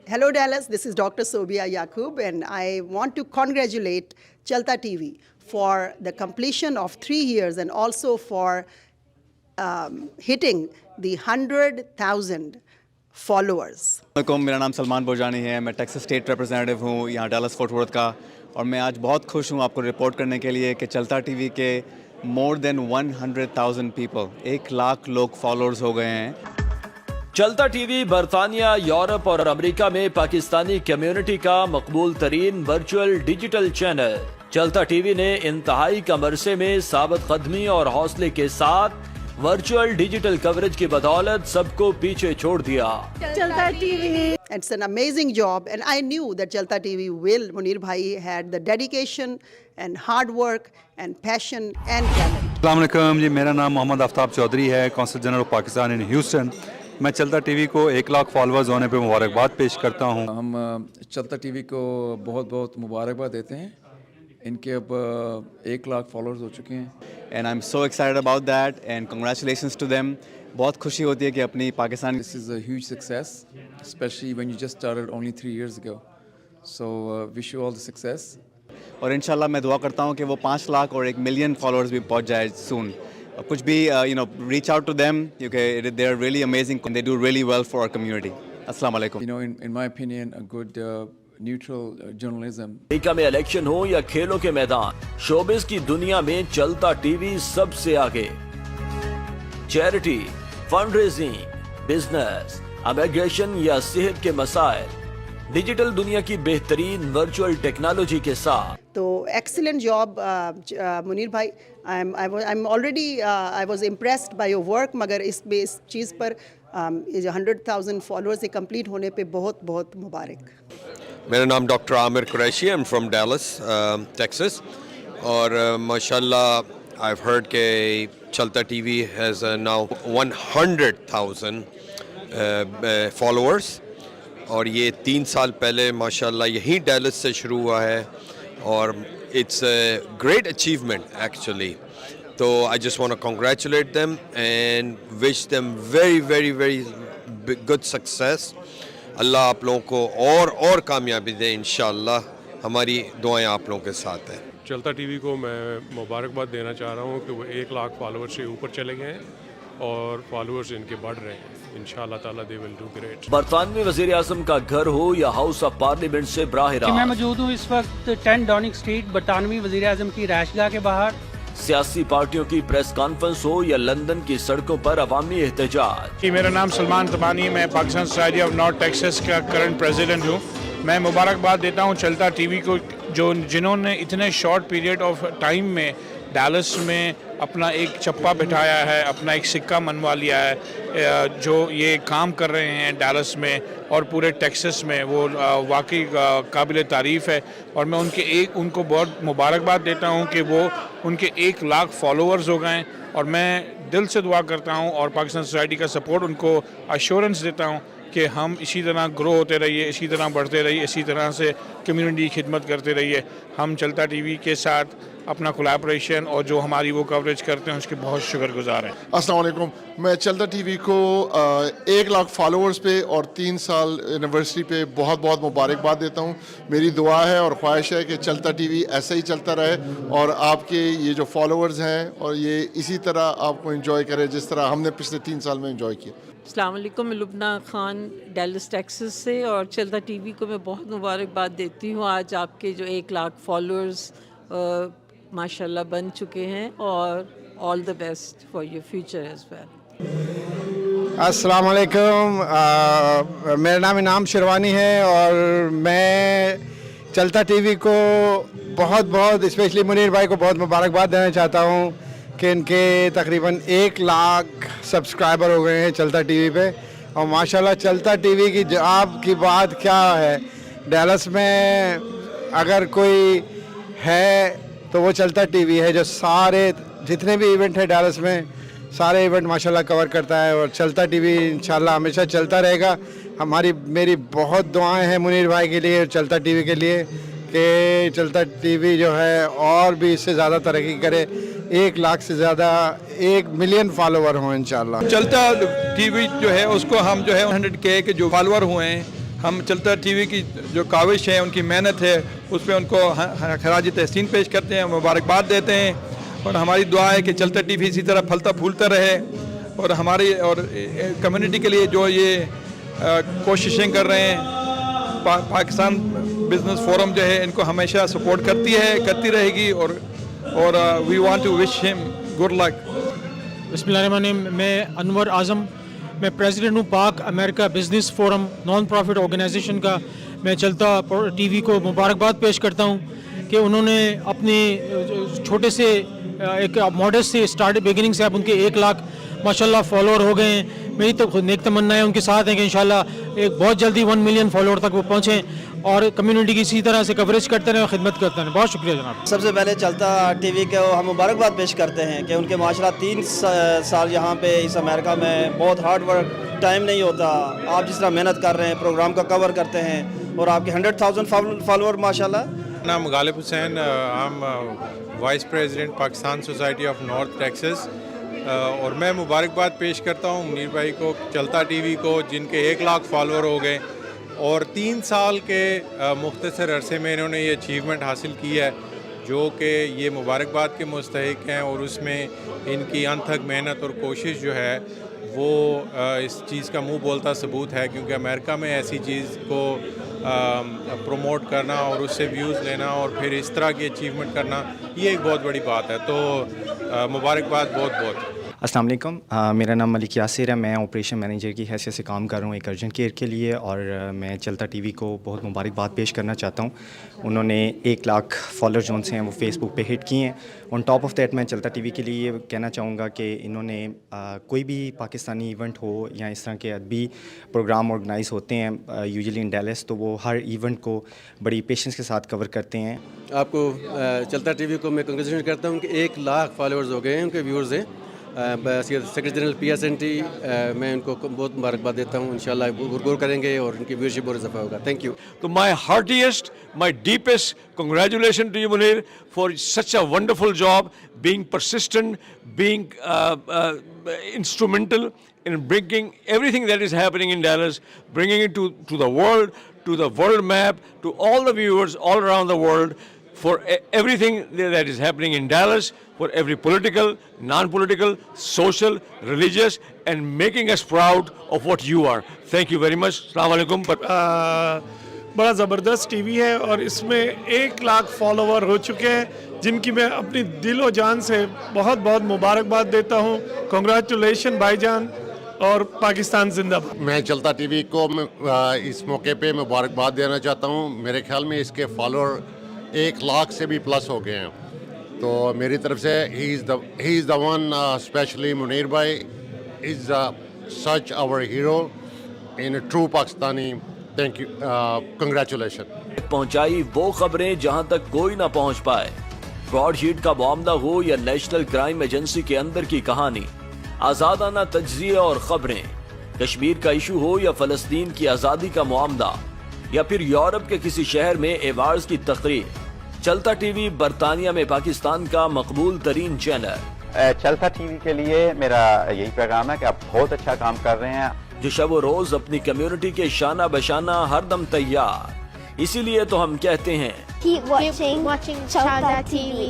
Hello Dallas, this is Dr. Sobia Yaqub and I want to congratulate Chalta TV for the completion of 3 years and also for hitting the 100,000 followers. میرا نام سلمان بوجانی ہے، میں Texas state representative ہوں یہاں deals fort worth کا، اور میں آج بہت خوش ہوں آپ کو رپورٹ کرنے کے لیے کہ چلتا ٹی وی کے مور دین 100,000 پیپل 1,00,000 لوگ فالوورز ہو گئے ہیں۔ چلتا ٹی وی برطانیہ، یورپ اور امریکہ میں پاکستانی کمیونٹی کا مقبول ترین ورچوئل ڈیجیٹل چینل۔ چلتا ٹی وی نے انتہائی کم عرصے میں ثابت قدمی اور حوصلے کے ساتھ ورچوئل ڈیجیٹل کوریج کی بدولت سب کو پیچھے چھوڑ دیا۔ Chalta TV. It's an amazing job and I knew that Chalta TV will. Munir bhai had the dedication and hard work and passion and talent. السلام علیکم جی، میرا نام محمد آفتاب چودھری ہے، council general of Pakistan in Houston. میں چلتا ٹی وی کو 1,00,000 followers ہونے پہ مبارکباد پیش کرتا ہوں۔ ہم چلتا ٹی وی کو بہت بہت مبارکباد دیتے ہیں، ان کے اب 1,00,000 فالوورز ہو چکے ہیں۔ And I am so excited about that and congratulations to them. بہت خوشی ہوتی ہے کہ اپنی Pakistan This is a huge success, especially when you just started only 3 years ago. So wish you all the success. اور انشاءاللہ میں دعا کرتا ہوں کہ وہ 5,00,000 اور 1,000,000 فالوورز بھی پہنچ جائے سون۔ کچھ بھی ریچ آؤٹ ٹو دیم کیونکہ they are really amazing, they do really well for our community. السلام علیکم۔ In my opinion, a good neutral journalism. امریکہ میں الیکشن ہو یا کھیلوں کے میدان، شوبز کی دنیا میں چلتا ٹی وی سب سے آگے۔ Charity, fund raising, business, immigration یا صحت کے مسائل، ڈیجیٹل دنیا کی بہترین ورچوئل ٹیکنالوجی کے ساتھ۔ تو ایکسلنٹ جاب منیر بھائی، I was impressed by your work، مگر اس چیز پر 100,000 فالوورز کمپلیٹ ہونے پہ بہت بہت مبارک۔ میرا نام ڈاکٹر عامر قریشی ہے، I'm from Dallas, Texas، اور ماشاءاللہ I've heard کہ چلتا T V has now 100,000 followers، اور یہ 3 سال پہلے ماشاءاللہ یہیں ڈیلس سے شروع ہوا ہے، اور it's a great achievement actually. تو I just want to congratulate them and wish them very very very good success. اللہ آپ لوگوں کو اور کامیابی دے انشاءاللہ، ہماری دعائیں آپ لوگوں کے ساتھ ہیں۔ چلتا ٹی وی کو میں مبارکباد دینا چاہ رہا ہوں کہ وہ 1,00,000 فالوور سے اوپر چلے گئے ہیں اور فالوورز ان کے بڑھ رہے ہیں۔ انشاءاللہ تعالیٰ دے ول ڈو گریٹ۔ برطانوی وزیر اعظم کا گھر ہو یا ہاؤس آف پارلیمنٹ سے براہ راست، میں موجود ہوں اس وقت 10 ڈاؤننگ اسٹریٹ برطانوی وزیر اعظم کی رہائش گاہ کے باہر۔ سیاسی پارٹیوں کی پریس کانفرنس ہو یا لندن کی سڑکوں پر عوامی احتجاج۔ میرا نام سلمان تبانی، میں Pakistan society of north Texas کا کرنٹ پریزیڈنٹ ہوں۔ میں مبارکباد دیتا ہوں چلتا ٹی وی کو، جنہوں نے اتنے شارٹ پیریڈ آف ٹائم میں ڈیلس میں اپنا ایک چپا بٹھایا ہے، اپنا ایک سکہ منوا لیا ہے، جو یہ کام کر رہے ہیں ڈیلس میں اور پورے ٹیکساس میں، وہ واقعی قابل تعریف ہے۔ اور میں ان کو بہت مبارکباد دیتا ہوں کہ وہ ان کے 1,00,000 فالوورز ہو گئے، اور میں دل سے دعا کرتا ہوں اور پاکستان سوسائٹی کا سپورٹ ان کو ایشورنس دیتا ہوں کہ ہم اسی طرح گرو ہوتے رہیے، اسی طرح بڑھتے رہیے، اسی طرح سے کمیونٹی کی خدمت کرتے رہیے۔ ہم چلتا ٹی وی کے ساتھ اپنا کولیبریشن اور جو ہماری وہ کوریج کرتے ہیں اس کے بہت شکر گزار ہیں۔ السلام علیکم، میں چلتا ٹی وی کو 1,00,000 فالوورز پہ اور 3 سال اینیورسری پہ بہت بہت مبارکباد دیتا ہوں۔ میری دعا ہے اور خواہش ہے کہ چلتا ٹی وی ایسا ہی چلتا رہے، اور آپ کے یہ جو فالوورز ہیں اور یہ اسی طرح آپ کو انجوائے کرے جس طرح ہم نے پچھلے 3 سال میں انجوائے کیا۔ السلام علیکم، میں لبنہ خان ڈیلس ٹیکساس سے، اور چلتا ٹی وی کو میں بہت مبارکباد دیتی ہوں۔ آج آپ کے جو 1,00,000 فالوورز ماشاءاللہ بن چکے ہیں، اور all the best for your future as well. السلام علیکم، میرا نام انعام شیروانی ہے، اور میں چلتا ٹی وی کو بہت اسپیشلی منیر بھائی کو بہت مبارکباد دینا چاہتا ہوں کہ ان کے تقریباً 1,00,000 سبسکرائبر ہو گئے ہیں چلتا ٹی وی پہ۔ اور ماشاءاللہ چلتا ٹی وی کی آپ کی بات کیا ہے، ڈیلس میں اگر کوئی ہے تو وہ چلتا ٹی وی ہے، جو سارے جتنے بھی ایونٹ ہے ڈیلس میں سارے ایونٹ ماشاءاللہ کور کرتا ہے، اور چلتا ٹی وی انشاءاللہ ہمیشہ چلتا رہے گا۔ میری بہت دعائیں ہیں منیر بھائی کے لیے اور چلتا ٹی وی کے لیے کہ چلتا ٹی وی جو ہے اور بھی اس سے زیادہ ترقی کرے، 1,00,000 سے زیادہ 1,000,000 فالوور ہوں انشاءاللہ۔ چلتا ٹی وی جو ہے اس کو ہم جو ہے 100K کے جو فالوور ہوئے ہیں ہم چلتا ٹی وی کی جو کاوش ہے، ان کی محنت ہے، اس پہ ان کو خراج تحسین پیش کرتے ہیں، مبارکباد دیتے ہیں، اور ہماری دعا ہے کہ چلتا ٹی وی اسی طرح پھلتا پھولتا رہے، اور ہماری اور کمیونٹی کے لیے جو یہ کوششیں کر رہے ہیں، پاکستان بزنس فورم جو ہے ان کو ہمیشہ سپورٹ کرتی رہے گی، اور وی وانٹ ٹو وش ہم گڈ لک. بسم اللہ الرحمن الرحیم. میں انور اعظم، میں پریزیڈنٹ ہوں Pak America business forum non profit organization کا. میں چلتا ٹی وی کو مبارکباد پیش کرتا ہوں کہ انہوں نے اپنے چھوٹے سے ایک ماڈل سے اسٹارٹ بگننگ سے اب ان کے 1 لاکھ ماشاءاللہ فالوور ہو گئے ہیں. میری تو نیک تمنا ہے ان کے ساتھ ہیں کہ انشاءاللہ ایک بہت جلدی 1 ملین فالوور تک وہ پہنچیں اور کمیونٹی کی اسی طرح سے کوریج کرتے رہیں اور خدمت کرتے رہیں. بہت شکریہ جناب. سب سے پہلے چلتا ٹی وی کو ہم مبارکباد پیش کرتے ہیں کہ ان کے ماشاءاللہ 3 سال یہاں پہ اس امریکہ میں بہت ہارڈ ورک، ٹائم نہیں ہوتا. آپ جس طرح محنت کر رہے ہیں، پروگرام کا کور کرتے ہیں، اور آپ کے 100,000 فالوور ماشاءاللہ. نام غالب حسین، ہم vice president Pakistan society of north Texas, اور میں مبارکباد پیش کرتا ہوں منیر بھائی کو، چلتا ٹی وی کو، جن کے 1 لاکھ فالوور ہو گئے، اور 3 سال کے مختصر عرصے میں انہوں نے یہ اچیومنٹ حاصل کی ہے جو کہ یہ مبارکباد کے مستحق ہیں، اور اس میں ان کی انتھک محنت اور کوشش جو ہے وہ اس چیز کا منہ بولتا ثبوت ہے، کیونکہ امریکہ میں ایسی چیز کو پروموٹ کرنا اور اس سے ویوز لینا اور پھر اس طرح کی اچیومنٹ کرنا، یہ ایک بہت بڑی بات ہے. تو مبارکباد بہت بہت. السلام علیکم. میرا نام ملک یاسر ہے. میں آپریشن مینیجر کی حیثیت سے کام کر رہا ہوں ایک ارجنٹ کیئر کے لیے، اور میں چلتا ٹی وی کو بہت مبارکباد پیش کرنا چاہتا ہوں. انہوں نے 1 لاکھ فالوور جو ہیں وہ فیس بک پہ ہٹ کیے ہیں. آن ٹاپ آف دیٹ میں چلتا ٹی وی کے لیے یہ کہنا چاہوں گا کہ انہوں نے کوئی بھی پاکستانی ایونٹ ہو یا اس طرح کے ادبی پروگرام آرگنائز ہوتے ہیں یوزلی ان ڈیلس، تو وہ ہر ایونٹ کو بڑی پیشنس کے ساتھ کور کرتے ہیں. آپ کو چلتا ٹی وی کو میں کنگریچولیٹ کرتا ہوں کہ 1 لاکھ فالوورز ہو گئے ہیں، ان کے ویورز ہیں. سیکرٹری جنرل PSNT میں ان کو بہت مبارکباد دیتا ہوں. انشاءاللہ غور کریں گے اور ان کی ویورشپ اور اضافہ ہوگا. Thank you. تو my heartiest, my deepest congratulations to you, Munir, for such a wonderful job, being persistent, being instrumental in bringing everything that is happening in Dallas, bringing it to the world map, to all the viewers all around the world, for everything that is happening in Dallas, for every political, non-political, social, religious, and making us proud of what you are. Thank you very much. Assalamu alaikum. بڑا زبردست T V ہے اور اس میں 1 lakh follower ہو چکے ہیں، جن کی میں اپنی دل و جان سے بہت بہت مبارکباد دیتا ہوں. کنگریچولیشن بھائی جان، اور پاکستان زندہ باد. میں چلتا ٹی وی کو اس موقع پہ مبارکباد دینا چاہتا ہوں. میرے خیال میں اس کے فالوور 1 لاکھ سے بھی پلس ہو گئے ہیں. تو میری طرف سے he is the one, specially Munir بھائی is such our hero in true Pakistani. Thank you, congratulation. پہنچائی وہ خبریں جہاں تک کوئی نہ پہنچ پائے. فراڈ شیٹ کا معاملہ ہو یا نیشنل کرائم ایجنسی کے اندر کی کہانی، آزادانہ تجزیے اور خبریں، کشمیر کا ایشو ہو یا فلسطین کی آزادی کا معاملہ، یا پھر یورپ کے کسی شہر میں ایوارڈز کی تقریب، چلتا ٹی وی برطانیہ میں پاکستان کا مقبول ترین چینل. چلتا ٹی وی کے لیے میرا یہی پیغام ہے کہ آپ بہت اچھا کام کر رہے ہیں، جو شب و روز اپنی کمیونٹی کے شانہ بشانہ ہر دم تیار. اسی لیے تو ہم کہتے ہیں Keep watching Chalta TV.